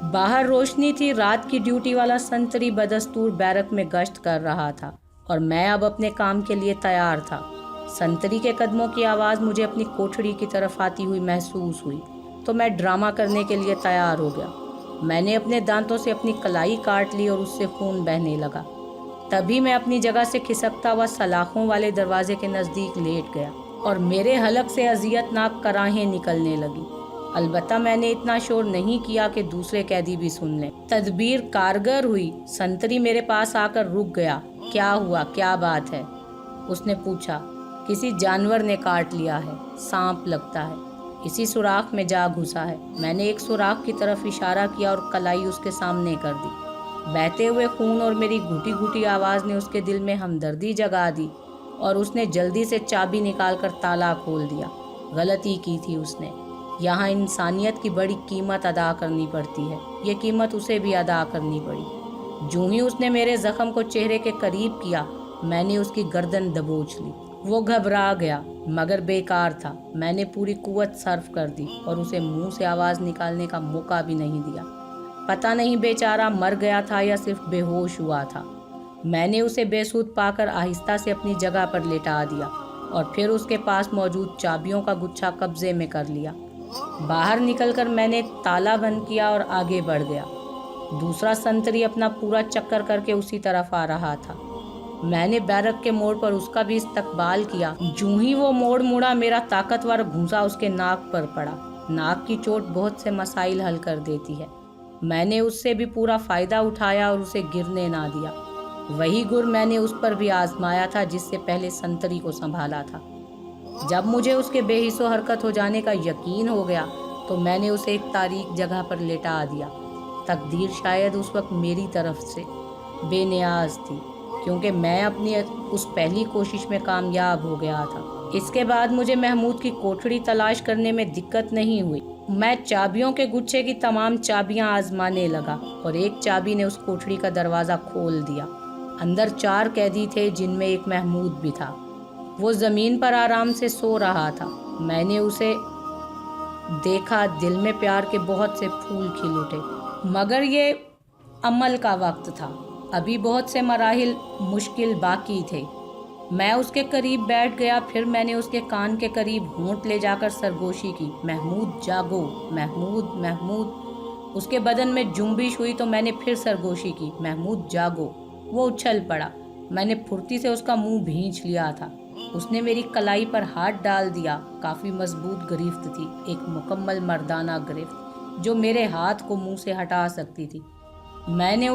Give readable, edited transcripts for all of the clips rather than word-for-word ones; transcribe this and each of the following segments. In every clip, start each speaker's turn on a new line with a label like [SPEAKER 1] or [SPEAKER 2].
[SPEAKER 1] बाहर रोशनी थी। रात की ड्यूटी वाला संतरी बदस्तूर बैरक में गश्त कर रहा था और मैं अब अपने काम के लिए तैयार था। संतरी के कदमों की आवाज़ मुझे अपनी कोठड़ी की तरफ आती हुई महसूस हुई तो मैं ड्रामा करने के लिए तैयार हो गया। मैंने अपने दांतों से अपनी कलाई काट ली और उससे खून बहने लगा। तभी मैं अपनी जगह से खिसकता हुआ सलाखों वाले दरवाजे के नज़दीक लेट गया और मेरे हलक से अजियतनाक कराहें निकलने लगी। अलबत्ता मैंने इतना शोर नहीं किया कि दूसरे कैदी भी सुन लें। तदबीर कारगर हुई। संतरी मेरे पास आकर रुक गया। क्या हुआ, क्या बात है? उसने पूछा। किसी जानवर ने काट लिया है, सांप लगता है, इसी सुराख में जा घुसा है। मैंने एक सुराख की तरफ इशारा किया और कलाई उसके सामने कर दी। बहते हुए खून और मेरी घुटी घुटी आवाज़ ने उसके दिल में हमदर्दी जगा दी और उसने जल्दी से चाबी निकालकर ताला खोल दिया। गलती की थी उसने। यहाँ इंसानियत की बड़ी कीमत अदा करनी पड़ती है। ये कीमत उसे भी अदा करनी पड़ी। जो ही उसने मेरे जख्म को चेहरे के करीब किया, मैंने उसकी गर्दन दबोच ली। वो घबरा गया मगर बेकार था। मैंने पूरी कुव्वत सर्फ कर दी और उसे मुंह से आवाज़ निकालने का मौका भी नहीं दिया। पता नहीं बेचारा मर गया था या सिर्फ बेहोश हुआ था। मैंने उसे बेसुध पाकर आहिस्ता से अपनी जगह पर लेटा दिया और फिर उसके पास मौजूद चाबियों का गुच्छा कब्जे में कर लिया। बाहर निकलकर मैंने ताला बंद किया और आगे बढ़ गया। दूसरा संतरी अपना पूरा चक्कर करके उसी तरफ आ रहा था। मैंने बैरक के मोड़ पर उसका भी इस्तकबाल किया। जूं ही वो मोड़ मुड़ा, मेरा ताकतवर घूंसा उसके नाक पर पड़ा। नाक की चोट बहुत से मसाइल हल कर देती है। मैंने उससे भी पूरा फ़ायदा उठाया और उसे गिरने ना दिया। वही गुर मैंने उस पर भी आजमाया था जिससे पहले संतरी को संभाला था। जब मुझे उसके बेहिस्सो हरकत हो जाने का यकीन हो गया तो मैंने उसे एक तारीक जगह पर लेटा दिया। तकदीर शायद उस वक्त मेरी तरफ से बेनियाज थी क्योंकि मैं अपनी उस पहली कोशिश में कामयाब हो गया था। इसके बाद मुझे महमूद की कोठड़ी तलाश करने में दिक्कत नहीं हुई। मैं चाबियों के गुच्छे की तमाम चाबियां आजमाने लगा और एक चाबी ने उस कोठड़ी का दरवाज़ा खोल दिया। अंदर 4 कैदी थे जिनमें एक महमूद भी था। वो ज़मीन पर आराम से सो रहा था। मैंने उसे देखा। दिल में प्यार के बहुत से फूल खिल उठे, मगर ये अमल का वक्त था। अभी बहुत से मराहिल मुश्किल बाकी थे। मैं उसके करीब बैठ गया। फिर मैंने उसके कान के करीब होंठ ले जाकर सरगोशी की। महमूद जागो, महमूद, महमूद। उसके बदन में जुम्बिश हुई तो मैंने फिर सरगोशी की, महमूद जागो। वो उछल पड़ा। मैंने फुर्ती से उसका मुंह भींच लिया था। उसने मेरी कलाई पर हाथ डाल दिया। काफ़ी मजबूत गिरफ्त थी, एक मुकम्मल मर्दाना गिरफ्त जो मेरे हाथ को मुंह से हटा सकती थी। मैंने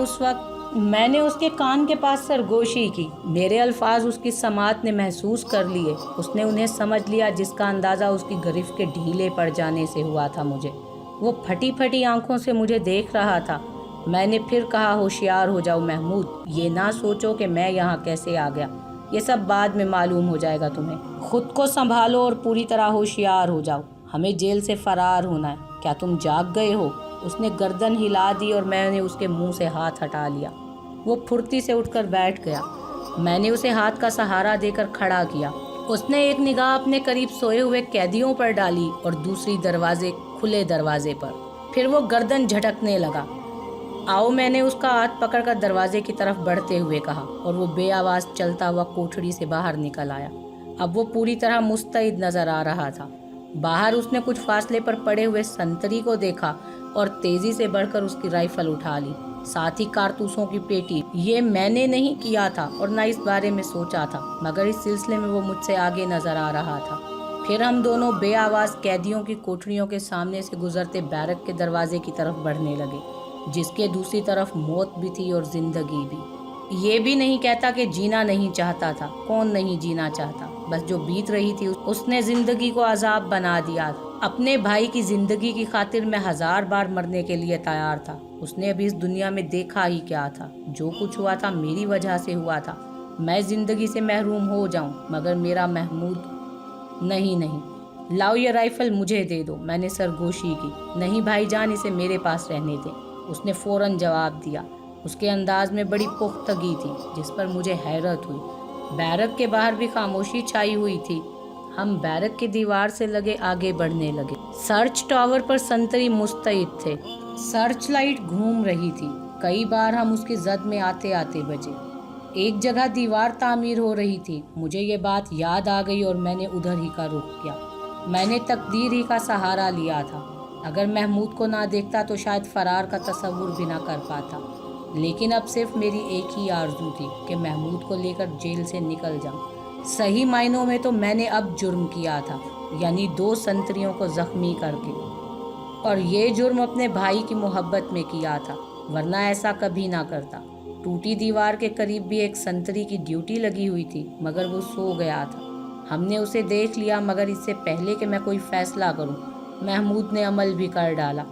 [SPEAKER 1] उसके कान के पास सरगोशी की। मेरे अल्फाज उसकी समात ने महसूस कर लिए। उसने उन्हें समझ लिया जिसका अंदाज़ा उसकी गिरफ्त के ढीले पड़ जाने से हुआ था मुझे। वो फटी फटी आंखों से मुझे देख रहा था। मैंने फिर कहा, होशियार हो जाओ महमूद। ये ना सोचो कि मैं यहाँ कैसे आ गया, ये सब बाद में मालूम हो जाएगा तुम्हें। खुद को संभालो और पूरी तरह होशियार हो जाओ। हमें जेल से फरार होना है। क्या तुम जाग गए हो? उसने गर्दन हिला दी और मैंने उसके मुंह से हाथ हटा लिया। वो फुर्ती से उठकर बैठ गया। मैंने उसे हाथ का सहारा देकर खड़ा किया। उसने एक निगाह अपने करीब सोए हुए कैदियों पर डाली और दूसरी खुले दरवाजे पर। फिर वो गर्दन झटकने लगा। आओ, मैंने उसका हाथ पकड़कर दरवाजे की तरफ बढ़ते हुए कहा और वो बेआवाज़ चलता हुआ कोठड़ी से बाहर निकल आया। अब वो पूरी तरह मुस्तैद नजर आ रहा था। बाहर उसने कुछ फासले पर पड़े हुए संतरी को देखा और तेजी से बढ़कर उसकी राइफल उठा ली, साथ ही कारतूसों की पेटी। ये मैंने नहीं किया था और न इस बारे में सोचा था, मगर इस सिलसिले में वो मुझसे आगे नजर आ रहा था। फिर हम दोनों बेआवाज़ कैदियों की कोठरियों के सामने से गुजरते बैरक के दरवाजे की तरफ बढ़ने लगे, जिसके दूसरी तरफ मौत भी थी और जिंदगी भी। ये भी नहीं कहता कि जीना नहीं चाहता था। कौन नहीं जीना चाहता? बस जो बीत रही थी उसने जिंदगी को अजाब बना दिया। अपने भाई की जिंदगी की खातिर मैं 1000 बार मरने के लिए तैयार था। उसने अभी इस दुनिया में देखा ही क्या था। जो कुछ हुआ था मेरी वजह से हुआ था। मैं जिंदगी से महरूम हो जाऊं, मगर मेरा महमूद नहीं। नहीं, लाओ ये राइफल मुझे दे दो। मैंने सरगोशी की। नहीं भाईजान, इसे मेरे पास रहने दें। उसने फौरन जवाब दिया। उसके अंदाज में बड़ी पुख्तगी थी जिस पर मुझे हैरत हुई। बैरक के बाहर भी खामोशी छाई हुई थी। हम बैरक की दीवार से लगे आगे बढ़ने लगे। सर्च टावर पर संतरी मुस्तैद थे। सर्च लाइट घूम रही थी। कई बार हम उसकी जद में आते आते बचे। एक जगह दीवार तामीर हो रही थी। मुझे ये बात याद आ गई और मैंने उधर ही का रुख किया। मैंने तकदीर ही का सहारा लिया था। अगर महमूद को ना देखता तो शायद फरार का तसव्वुर भी ना कर पाता। लेकिन अब सिर्फ मेरी एक ही आरज़ू थी कि महमूद को लेकर जेल से निकल जाऊं। सही मायनों में तो मैंने अब जुर्म किया था, यानी 2 संतरियों को ज़ख्मी करके। और ये जुर्म अपने भाई की मोहब्बत में किया था, वरना ऐसा कभी ना करता। टूटी दीवार के करीब भी एक संतरी की ड्यूटी लगी हुई थी, मगर वो सो गया था। हमने उसे देख लिया, मगर इससे पहले कि मैं कोई फैसला करूं, महमूद ने अमल भी कर डाला।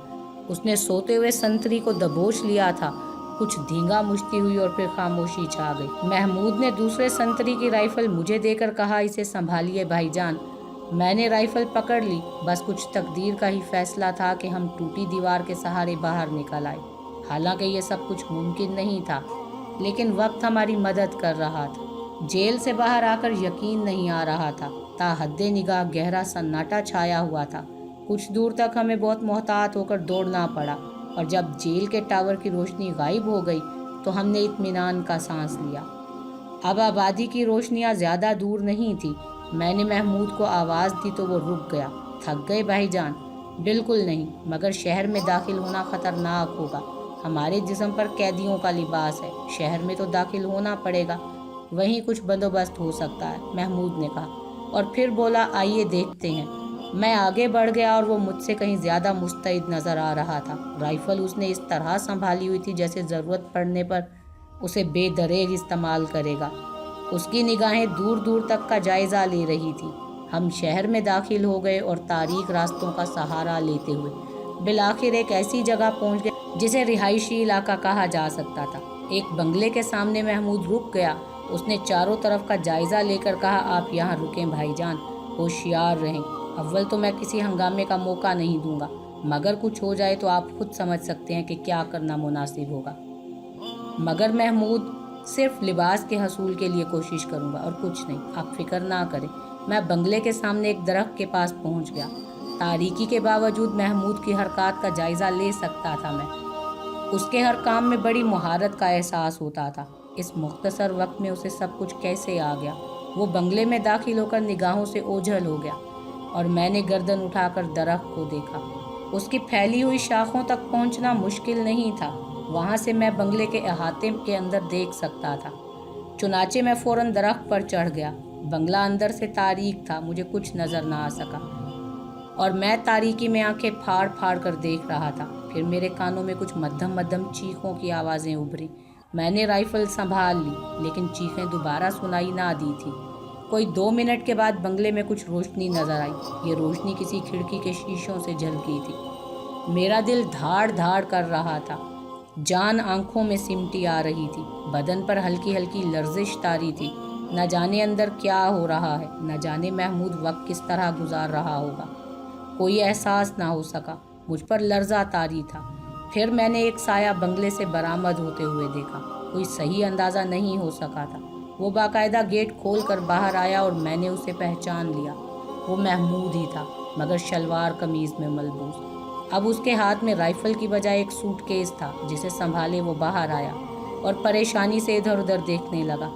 [SPEAKER 1] उसने सोते हुए संतरी को दबोच लिया था। कुछ धींगा मुश्ती हुई और फिर खामोशी छा गई। महमूद ने दूसरे संतरी की राइफल मुझे देकर कहा, इसे संभालिए भाईजान। मैंने राइफल पकड़ ली। बस कुछ तकदीर का ही फैसला था कि हम टूटी दीवार के सहारे बाहर निकल आए। हालांकि ये सब कुछ मुमकिन नहीं था, लेकिन वक्त हमारी मदद कर रहा था। जेल से बाहर आकर यकीन नहीं आ रहा था। ताहद्दे निगाह गहरा सन्नाटा छाया हुआ था। कुछ दूर तक हमें बहुत मोहतात होकर दौड़ना पड़ा, और जब जेल के टावर की रोशनी गायब हो गई तो हमने इत्मीनान का सांस लिया। अब आबादी की रोशनियां ज़्यादा दूर नहीं थी। मैंने महमूद को आवाज़ दी तो वो रुक गया। थक गए भाईजान? बिल्कुल नहीं, मगर शहर में दाखिल होना ख़तरनाक होगा। हमारे जिस्म पर कैदियों का लिबास है। शहर में तो दाखिल होना पड़ेगा, वहीं कुछ बंदोबस्त हो सकता है, महमूद ने कहा। और फिर बोला, आइए देखते हैं। मैं आगे बढ़ गया और वो मुझसे कहीं ज़्यादा मुस्तैद नज़र आ रहा था। राइफ़ल उसने इस तरह संभाली हुई थी जैसे ज़रूरत पड़ने पर उसे बेदरेग इस्तेमाल करेगा। उसकी निगाहें दूर दूर तक का जायज़ा ले रही थी। हम शहर में दाखिल हो गए और तारीक रास्तों का सहारा लेते हुए बिलाखिर एक ऐसी जगह पहुंच गए जिसे रिहायशी इलाका कहा जा सकता था। एक बंगले के सामने महमूद रुक गया। उसने चारों तरफ का जायज़ा लेकर कहा, आप यहाँ रुकें भाईजान, होशियार रहें। अव्वल तो मैं किसी हंगामे का मौका नहीं दूंगा, मगर कुछ हो जाए तो आप खुद समझ सकते हैं कि क्या करना मुनासिब होगा। मगर महमूद, सिर्फ लिबास के हसूल के लिए कोशिश करूंगा और कुछ नहीं, आप फिक्र ना करें। मैं बंगले के सामने एक दरख्त के पास पहुंच गया। तारीकी के बावजूद महमूद की हरकत का जायज़ा ले सकता था मैं। उसके हर काम में बड़ी महारत का एहसास होता था। इस मुख्तसर वक्त में उसे सब कुछ कैसे आ गया। वो बंगले में दाखिल होकर निगाहों से ओझल हो गया और मैंने गर्दन उठाकर दरख्त को देखा। उसकी फैली हुई शाखों तक पहुंचना मुश्किल नहीं था। वहां से मैं बंगले के अहाते के अंदर देख सकता था। चुनाचे मैं फौरन दरख्त पर चढ़ गया। बंगला अंदर से तारीक था, मुझे कुछ नज़र ना आ सका और मैं तारीकी में आंखें फाड़ फाड़ कर देख रहा था। फिर मेरे कानों में कुछ मध्यम मध्यम चीखों की आवाज़ें उभरी। मैंने राइफल संभाल ली, लेकिन चीखें दोबारा सुनाई ना दी थी। कोई 2 मिनट के बाद बंगले में कुछ रोशनी नज़र आई। ये रोशनी किसी खिड़की के शीशों से झलकी थी। मेरा दिल धाड़ धाड़ कर रहा था। जान आंखों में सिमटी आ रही थी। बदन पर हल्की हल्की लर्जिश तारी थी। न जाने अंदर क्या हो रहा है, न जाने महमूद वक्त किस तरह गुजार रहा होगा। कोई एहसास ना हो सका। मुझ पर लर्जा तारी था। फिर मैंने एक साया बंगले से बरामद होते हुए देखा। कोई सही अंदाज़ा नहीं हो सका था। वो बाकायदा गेट खोल कर बाहर आया और मैंने उसे पहचान लिया। वो महमूद ही था, मगर शलवार कमीज़ में मलबूस। अब उसके हाथ में राइफल की बजाय एक सूटकेस था, जिसे संभाले वो बाहर आया और परेशानी से इधर उधर देखने लगा।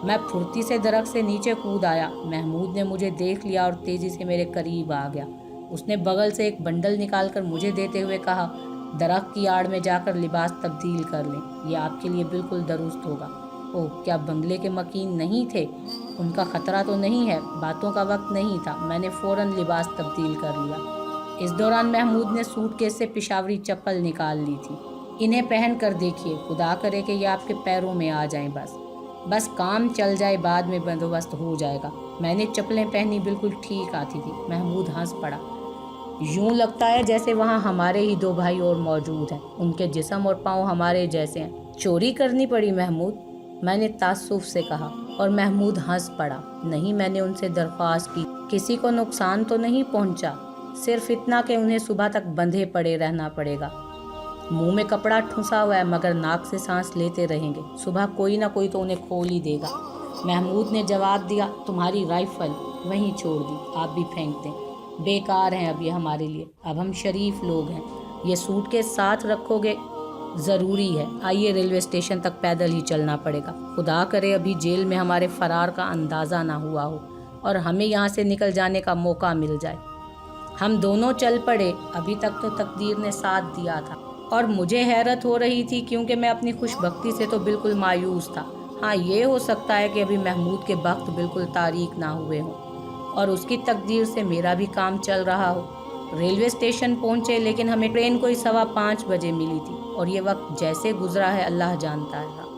[SPEAKER 1] मैं फुर्ती से दरख्त से नीचे कूद आया। महमूद ने मुझे देख लिया और तेज़ी से मेरे करीब आ गया। उसने बगल से एक बंडल निकालकर मुझे देते हुए कहा, दरख्त की आड़ में जाकर लिबास तब्दील कर लें, ये आपके लिए बिल्कुल दुरुस्त होगा। ओह, क्या बंगले के मकीन नहीं थे? उनका ख़तरा तो नहीं है। बातों का वक्त नहीं था। मैंने फ़ौरन लिबास तब्दील कर लिया। इस दौरान महमूद ने सूटकेस से पिशावरी चप्पल निकाल ली थी। इन्हें पहन कर देखिए, खुदा करे कि ये आपके पैरों में आ जाएं। बस काम चल जाए, बाद में बंदोबस्त हो जाएगा। मैंने चप्पलें पहनी, बिल्कुल ठीक आती थी। महमूद हंस पड़ा। यूं लगता है जैसे वहाँ हमारे ही 2 भाई और मौजूद हैं। उनके जिस्म और पाँव हमारे जैसे हैं। चोरी करनी पड़ी महमूद? मैंने तासुफ से कहा और महमूद हंस पड़ा। नहीं, मैंने उनसे दरख्वास्त की। किसी को नुकसान तो नहीं पहुँचा, सिर्फ इतना कि उन्हें सुबह तक बंधे पड़े रहना पड़ेगा। मुंह में कपड़ा ठुसा हुआ है, मगर नाक से सांस लेते रहेंगे। सुबह कोई ना कोई तो उन्हें खोल ही देगा। महमूद ने जवाब दिया, तुम्हारी राइफल वहीं छोड़ दी, आप भी फेंक दें। बेकार हैं अब ये हमारे लिए। अब हम शरीफ लोग हैं। یہ سوٹ کے ساتھ رکھو گے؟ ضروری ہے، آئیے ریلوے اسٹیشن تک پیدل ہی چلنا پڑے گا، خدا کرے ابھی جیل میں ہمارے فرار کا اندازہ نہ ہوا ہو اور ہمیں یہاں سے نکل جانے کا موقع مل جائے۔ ہم دونوں چل پڑے، ابھی تک تو تقدیر نے ساتھ دیا تھا اور مجھے حیرت ہو رہی تھی کیونکہ میں اپنی خوش بختی سے تو بالکل مایوس تھا۔ ہاں، یہ ہو سکتا ہے کہ ابھی محمود کے بخت بالکل تاریک نہ ہوئے ہوں اور اس کی تقدیر سے میرا بھی کام چل رہا ہو۔ ریلوے اسٹیشن پہنچے لیکن ہمیں ٹرین کوئی 5:15 بجے ملی تھی اور یہ وقت جیسے گزرا ہے اللہ جانتا ہے۔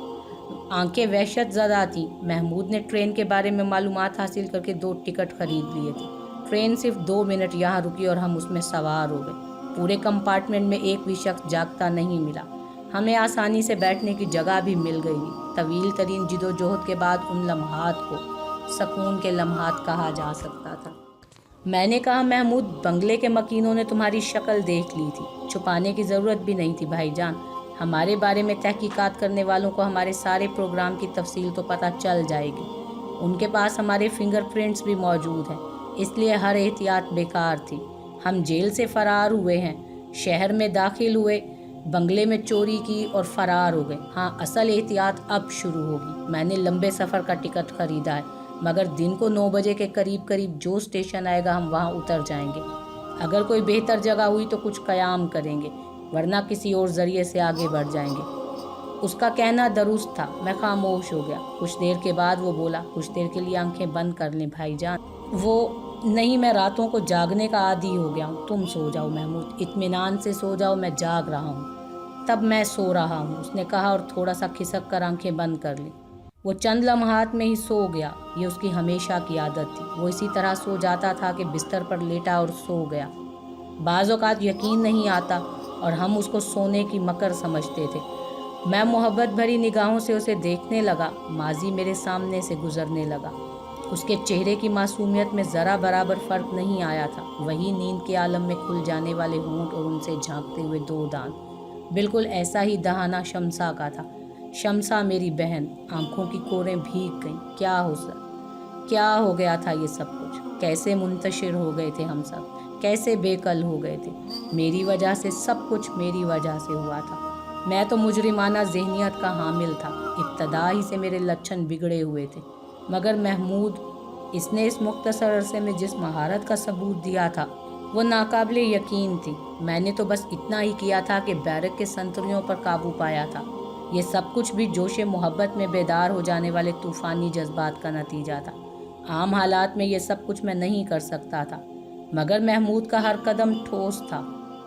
[SPEAKER 1] آنکھیں وحشت زدہ تھیں۔ محمود نے ٹرین کے بارے میں معلومات حاصل کر کے 2 ٹکٹ خرید لیے تھے۔ ٹرین صرف 2 منٹ یہاں رکی اور ہم اس میں سوار ہو گئے۔ پورے کمپارٹمنٹ میں ایک بھی شخص جاگتا نہیں ملا۔ ہمیں آسانی سے بیٹھنے کی جگہ بھی مل گئی۔ طویل ترین جد و جہد کے بعد ان لمحات کو سکون کے لمحات کہا جا سکتا تھا۔ میں نے کہا، محمود، بنگلے کے مکینوں نے تمہاری شکل دیکھ لی تھی، چھپانے کی ضرورت بھی نہیں تھی بھائی جان۔ ہمارے بارے میں تحقیقات کرنے والوں کو ہمارے سارے پروگرام کی تفصیل تو پتہ چل جائے گی۔ ان کے پاس ہمارے فنگر پرنٹس بھی موجود ہیں، اس لیے ہر احتیاط بیکار تھی۔ ہم جیل سے فرار ہوئے ہیں، شہر میں داخل ہوئے، بنگلے میں چوری کی اور فرار ہو گئے۔ ہاں، اصل احتیاط اب شروع ہوگی۔ میں نے لمبے سفر کا ٹکٹ خریدا ہے، مگر دن کو 9 بجے کے قریب جو اسٹیشن آئے گا ہم وہاں اتر جائیں گے۔ اگر کوئی بہتر جگہ ہوئی تو کچھ قیام کریں گے، ورنہ کسی اور ذریعے سے آگے بڑھ جائیں گے۔ اس کا کہنا درست تھا۔ میں خاموش ہو گیا۔ کچھ دیر کے بعد وہ بولا، کچھ دیر کے لیے آنکھیں بند کر لیں بھائی جان۔ وہ نہیں، میں راتوں کو جاگنے کا عادی ہو گیا ہوں۔ تم سو جاؤ محمود، اطمینان سے سو جاؤ، میں جاگ رہا ہوں۔ تب میں سو رہا ہوں، اس نے کہا اور تھوڑا سا کھسک کر آنکھیں بند کر لی۔ وہ چند لمحات میں ہی سو گیا۔ یہ اس کی ہمیشہ کی عادت تھی۔ وہ اسی طرح سو جاتا تھا کہ بستر پر لیٹا اور سو گیا۔ بعض اوقات یقین نہیں آتا اور ہم اس کو سونے کی مکر سمجھتے تھے۔ میں محبت بھری نگاہوں سے اسے دیکھنے لگا۔ ماضی میرے سامنے سے گزرنے لگا۔ اس کے چہرے کی معصومیت میں ذرا برابر فرق نہیں آیا تھا۔ وہی نیند کے عالم میں کھل جانے والے ہونٹ اور ان سے جھانکتے ہوئے 2 دانت، بالکل ایسا ہی دہانہ شمسا کا تھا۔ شمسا میری بہن۔ آنکھوں کی کوریں بھیگ گئیں۔ کیا ہو گیا تھا یہ سب کچھ؟ کیسے منتشر ہو گئے تھے ہم سب؟ کیسے بے کل ہو گئے تھے؟ میری وجہ سے سب کچھ میری وجہ سے ہوا تھا۔ میں تو مجرمانہ ذہنیت کا حامل تھا۔ ابتدا ہی سے میرے لچھن بگڑے ہوئے تھے۔ مگر محمود، اس نے اس مختصر عرصے میں جس مہارت کا ثبوت دیا تھا وہ ناقابل یقین تھی۔ میں نے تو بس اتنا ہی کیا تھا کہ بیرک کے سنتریوں پر قابو پایا تھا۔ یہ سب کچھ بھی جوش محبت میں بیدار ہو جانے والے طوفانی جذبات کا نتیجہ تھا۔ عام حالات میں یہ سب کچھ میں نہیں کر سکتا تھا، مگر محمود کا ہر قدم ٹھوس تھا۔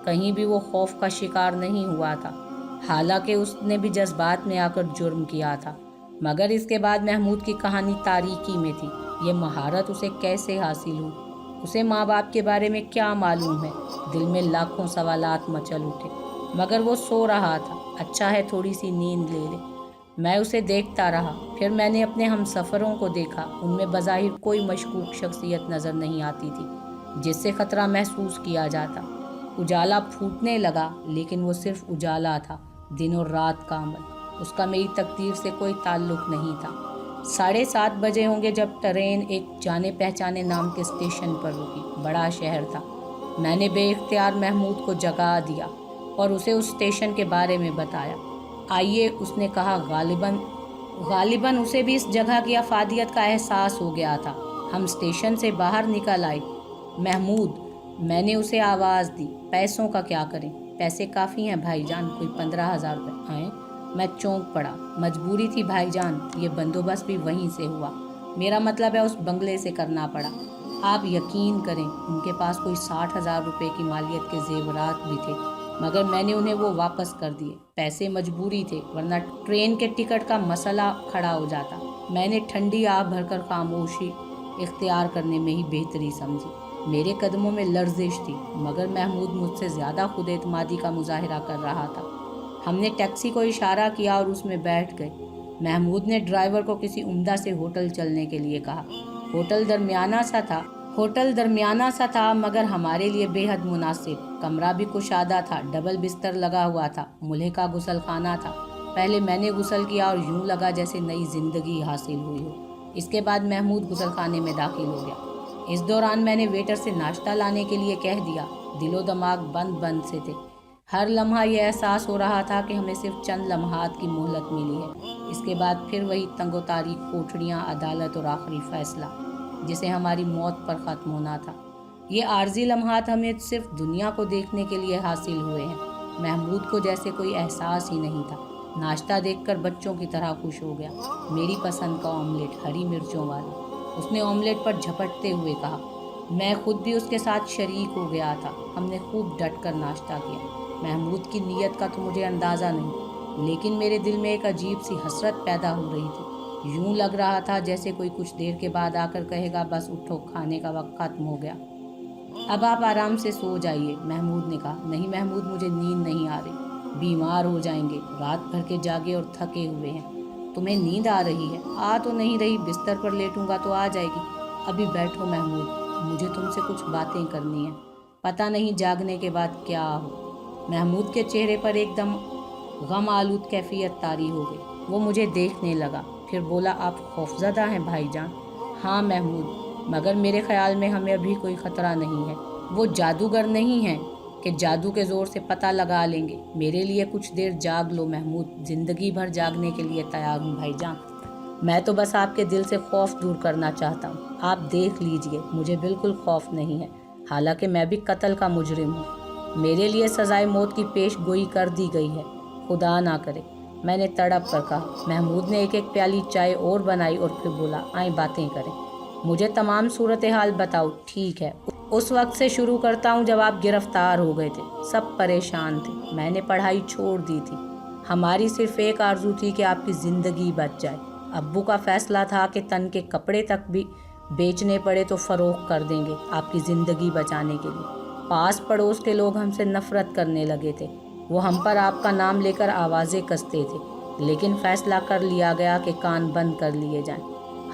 [SPEAKER 1] کہیں بھی وہ خوف کا شکار نہیں ہوا تھا، حالانکہ اس نے بھی جذبات میں آ کر جرم کیا تھا۔ مگر اس کے بعد محمود کی کہانی تاریکی میں تھی۔ یہ مہارت اسے کیسے حاصل ہوئی؟ اسے ماں باپ کے بارے میں کیا معلوم ہے؟ دل میں لاکھوں سوالات مچل اٹھے، مگر وہ سو رہا تھا۔ اچھا ہے، تھوڑی سی نیند لے لے۔ میں اسے دیکھتا رہا۔ پھر میں نے اپنے ہم سفروں کو دیکھا۔ ان میں بظاہر کوئی مشکوک شخصیت نظر نہیں آتی تھی جس سے خطرہ محسوس کیا جاتا۔ اجالا پھوٹنے لگا، لیکن وہ صرف اجالا تھا، دن اور رات کا عمل۔ اس کا میری تقدیر سے کوئی تعلق نہیں تھا۔ 7:30 بجے ہوں گے جب ٹرین ایک جانے پہچانے نام کے اسٹیشن پر رکی۔ بڑا شہر تھا۔ میں نے بے اختیار محمود کو جگا دیا اور اسے اس اسٹیشن کے بارے میں بتایا۔ آئیے، اس نے کہا۔ غالباً اسے بھی اس جگہ کی افادیت کا احساس ہو گیا تھا۔ ہم اسٹیشن سے باہر نکل آئے۔ محمود، میں نے اسے آواز دی، پیسوں کا کیا کریں؟ پیسے کافی ہیں بھائی جان، کوئی 15,000 روپے ہیں۔ میں چونک پڑا۔ مجبوری تھی بھائی جان، یہ بندوبست بھی وہیں سے ہوا۔ میرا مطلب ہے اس بنگلے سے کرنا پڑا۔ آپ یقین کریں، ان کے پاس کوئی 60,000 روپے کی مالیت کے زیورات بھی تھے، مگر میں نے انہیں وہ واپس کر دیے۔ پیسے مجبوری تھے، ورنہ ٹرین کے ٹکٹ کا مسئلہ کھڑا ہو جاتا۔ میں نے ٹھنڈی آہ بھر کر خاموشی اختیار کرنے میں ہی بہتری سمجھی۔ میرے قدموں میں لرزش تھی، مگر محمود مجھ سے زیادہ خود اعتمادی کا مظاہرہ کر رہا تھا۔ ہم نے ٹیکسی کو اشارہ کیا اور اس میں بیٹھ گئے۔ محمود نے ڈرائیور کو کسی عمدہ سے ہوٹل چلنے کے لیے کہا۔ ہوٹل درمیانہ سا تھا مگر ہمارے لیے بے حد مناسب۔ کمرہ بھی کشادہ تھا، ڈبل بستر لگا ہوا تھا، ملح کا غسل خانہ تھا۔ پہلے میں نے غسل کیا اور یوں لگا جیسے نئی زندگی حاصل ہوئی ہو۔ اس کے بعد محمود غسل خانے میں داخل ہو گیا۔ اس دوران میں نے ویٹر سے ناشتہ لانے کے لیے کہہ دیا۔ دل و دماغ بند سے تھے۔ ہر لمحہ یہ احساس ہو رہا تھا کہ ہمیں صرف چند لمحات کی مہلت ملی ہے، اس کے بعد پھر وہی تنگ و تاریک کوٹھڑیاں، عدالت اور آخری فیصلہ جسے ہماری موت پر ختم ہونا تھا۔ یہ عارضی لمحات ہمیں صرف دنیا کو دیکھنے کے لیے حاصل ہوئے ہیں۔ محمود کو جیسے کوئی احساس ہی نہیں تھا۔ ناشتہ دیکھ کر بچوں کی طرح خوش ہو گیا۔ میری پسند کا آملیٹ، ہری مرچوں والا، اس نے آملیٹ پر جھپٹتے ہوئے کہا۔ میں خود بھی اس کے ساتھ شریک ہو گیا تھا۔ ہم نے خوب ڈٹ کر ناشتہ کیا۔ محمود کی نیت کا تو مجھے اندازہ نہیں، لیکن میرے دل میں ایک عجیب سی حسرت پیدا ہو رہی تھی۔ یوں لگ رہا تھا جیسے کوئی کچھ دیر کے بعد آ کر کہے گا، بس اٹھو، کھانے کا وقت ختم ہو گیا، اب آپ آرام سے سو جائیے۔ محمود نے کہا، نہیں محمود، مجھے نیند نہیں آ رہی، بیمار ہو جائیں گے، رات بھر کے جاگے اور تھکے ہوئے ہیں۔ تمہیں نیند آ رہی ہے؟ آ تو نہیں رہی، بستر پر لیٹوں گا تو آ جائے گی۔ ابھی بیٹھو محمود، مجھے تم سے کچھ باتیں کرنی ہیں، پتہ نہیں جاگنے کے بعد کیا ہو۔ محمود کے چہرے پر ایک دم غم آلود کیفیت طاری ہو گئی۔ وہ مجھے دیکھنے لگا، پھر بولا، آپ خوفزدہ ہیں بھائی جان؟ ہاں محمود، مگر میرے خیال میں ہمیں ابھی کوئی خطرہ نہیں ہے۔ وہ جادوگر نہیں ہیں کہ جادو کے زور سے پتہ لگا لیں گے۔ میرے لیے کچھ دیر جاگ لو محمود، زندگی بھر جاگنے کے لیے تیار ہوں بھائی جان۔ میں تو بس آپ کے دل سے خوف دور کرنا چاہتا ہوں۔ آپ دیکھ لیجئے، مجھے بالکل خوف نہیں ہے، حالانکہ میں بھی قتل کا مجرم ہوں۔ میرے لیے سزائے موت کی پیش گوئی کر دی گئی ہے، خدا نہ کرے، میں نے تڑپ کر کہا۔ محمود نے ایک ایک پیالی چائے اور بنائی اور پھر بولا، آئیں باتیں کریں، مجھے تمام صورتحال بتاؤ۔ ٹھیک ہے، اس وقت سے شروع کرتا ہوں جب آپ گرفتار ہو گئے تھے۔ سب پریشان تھے، میں نے پڑھائی چھوڑ دی تھی، ہماری صرف ایک آرزو تھی کہ آپ کی زندگی بچ جائے۔ ابو کا فیصلہ تھا کہ تن کے کپڑے تک بھی بیچنے پڑے تو فروخت کر دیں گے آپ کی زندگی بچانے کے لیے۔ پاس پڑوس کے لوگ ہم سے نفرت کرنے لگے تھے، وہ ہم پر آپ کا نام لے کر آوازیں کستے تھے، لیکن فیصلہ کر لیا گیا کہ کان بند کر لیے جائیں۔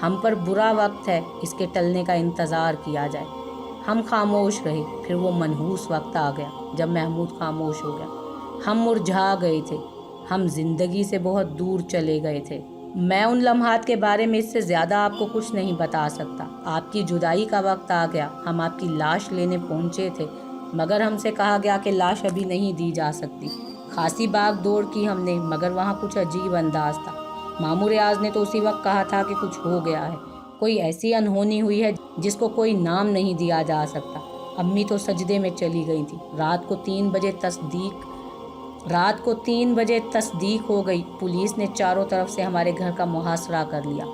[SPEAKER 1] ہم پر برا وقت ہے، اس کے ٹلنے کا انتظار کیا جائے۔ ہم خاموش رہے، پھر وہ منحوس وقت آ گیا جب محمود خاموش ہو گیا۔ ہم مرجھا گئے تھے، ہم زندگی سے بہت دور چلے گئے تھے۔ میں ان لمحات کے بارے میں اس سے زیادہ آپ کو کچھ نہیں بتا سکتا۔ آپ کی جدائی کا وقت آ گیا، ہم آپ کی لاش لینے پہنچے تھے، مگر ہم سے کہا گیا کہ لاش ابھی نہیں دی جا سکتی۔ خاصی باغ دوڑ کی ہم نے، مگر وہاں کچھ عجیب انداز تھا۔ ماموں ریاض نے تو اسی وقت کہا تھا کہ کچھ ہو گیا ہے، کوئی ایسی انہونی ہوئی ہے جس کو کوئی نام نہیں دیا جا سکتا۔ امی تو سجدے میں چلی گئی تھی۔ رات کو 3 بجے تصدیق ہو گئی۔ پولیس نے چاروں طرف سے ہمارے گھر کا محاصرہ کر لیا۔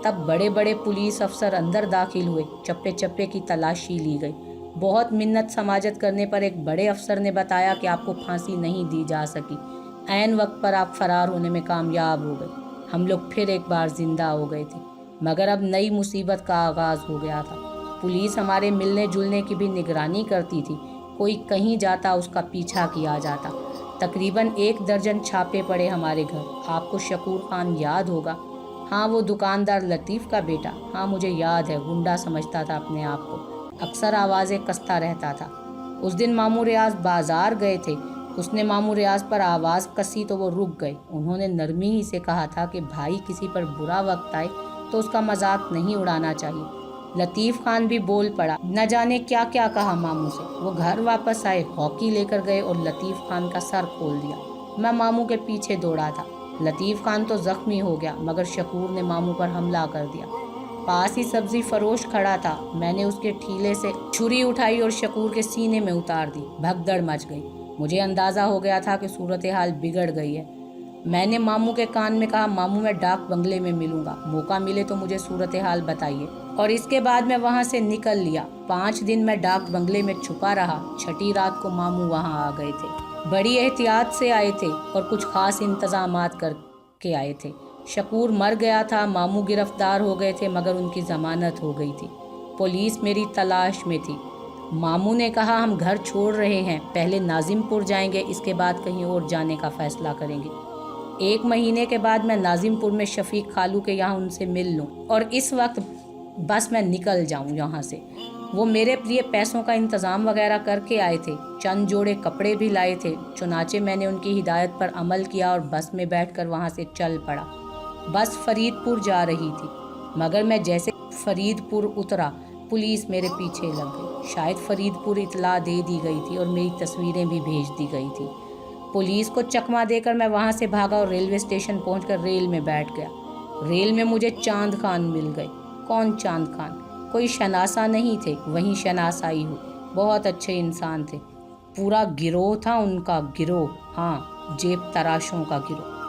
[SPEAKER 1] تب بڑے بڑے پولیس افسر اندر داخل ہوئے، چپے چپے کی تلاشی لی گئی۔ بہت منت سماجت کرنے پر ایک بڑے افسر نے بتایا کہ آپ کو پھانسی نہیں دی جا سکی، عین وقت پر آپ فرار ہونے میں کامیاب ہو گئے۔ ہم لوگ پھر ایک بار زندہ ہو گئے تھے، مگر اب نئی مصیبت کا آغاز ہو گیا تھا۔ پولیس ہمارے ملنے جلنے کی بھی نگرانی کرتی تھی، کوئی کہیں جاتا اس کا پیچھا کیا جاتا۔ تقریباً 1 درجن چھاپے پڑے ہمارے گھر۔ آپ کو شکور خان یاد ہوگا؟ ہاں، وہ دکاندار لطیف کا بیٹا۔ ہاں مجھے یاد ہے، گنڈا سمجھتا تھا اپنے آپ کو، اکثر آوازیں کستا رہتا تھا۔ اس دن ماموں ریاض بازار گئے تھے، اس نے ماموں ریاض پر آواز کسی تو وہ رک گئے۔ انہوں نے نرمی ہی سے کہا تھا کہ بھائی کسی پر برا وقت آئے تو اس کا مذاق نہیں اڑانا چاہیے۔ لطیف خان بھی بول پڑا، نہ جانے کیا کیا کہا ماموں سے۔ وہ گھر واپس آئے، ہاکی لے کر گئے اور لطیف خان کا سر کھول دیا۔ میں ماموں کے پیچھے دوڑا تھا۔ لطیف خان تو زخمی ہو گیا، مگر شکور نے ماموں پر حملہ کر دیا۔ پاس ہی سبزی فروش کھڑا تھا، میں نے اس کے ٹھیلے سے چھری اٹھائی اور شکور کے سینے میں اتار دی۔ بھگدڑ مچ گئی۔ مجھے اندازہ ہو گیا تھا کہ صورتحال بگڑ گئی ہے۔ میں نے ماموں کے کان میں کہا، ماموں میں ڈاک بنگلے میں ملوں گا، موقع ملے تو مجھے صورتحال بتائیے۔ اور اس کے بعد میں وہاں سے نکل لیا۔ 5 دن میں ڈاک بنگلے میں چھپا رہا۔ چھٹی رات کو ماموں وہاں آ گئے تھے، بڑی احتیاط سے آئے تھے اور کچھ خاص انتظامات کر کے آئے تھے۔ شکور مر گیا تھا، ماموں گرفتار ہو گئے تھے، مگر ان کی ضمانت ہو گئی تھی۔ پولیس میری تلاش میں تھی۔ ماموں نے کہا، ہم گھر چھوڑ رہے ہیں، پہلے ناظم پور جائیں گے، اس کے بعد کہیں اور جانے کا فیصلہ کریں گے۔ 1 مہینے کے بعد میں ناظم پور میں شفیق خالو کے یہاں ان سے مل لوں، اور اس وقت بس میں نکل جاؤں یہاں سے۔ وہ میرے لیے پیسوں کا انتظام وغیرہ کر کے آئے تھے، چند جوڑے کپڑے بھی لائے تھے۔ چنانچہ میں نے ان کی ہدایت پر عمل کیا اور بس میں بیٹھ کر وہاں سے چل پڑا۔ بس فرید پور جا رہی تھی، مگر میں جیسے فرید پور اترا، پولیس میرے پیچھے لگ گئی۔ شاید فرید پور اطلاع دے دی گئی تھی اور میری تصویریں بھی بھیج دی گئی تھی۔ पुलिस को चकमा देकर मैं वहाँ से भागा और रेलवे स्टेशन पहुँचकर रेल में बैठ गया। रेल में मुझे चांद खान मिल गए। कौन चांद खान? कोई शनासा नहीं थे, वहीं शनासाई हुई। बहुत अच्छे इंसान थे। पूरा गिरोह था उनका, गिरोह, हाँ, जेब तराशों का गिरोह।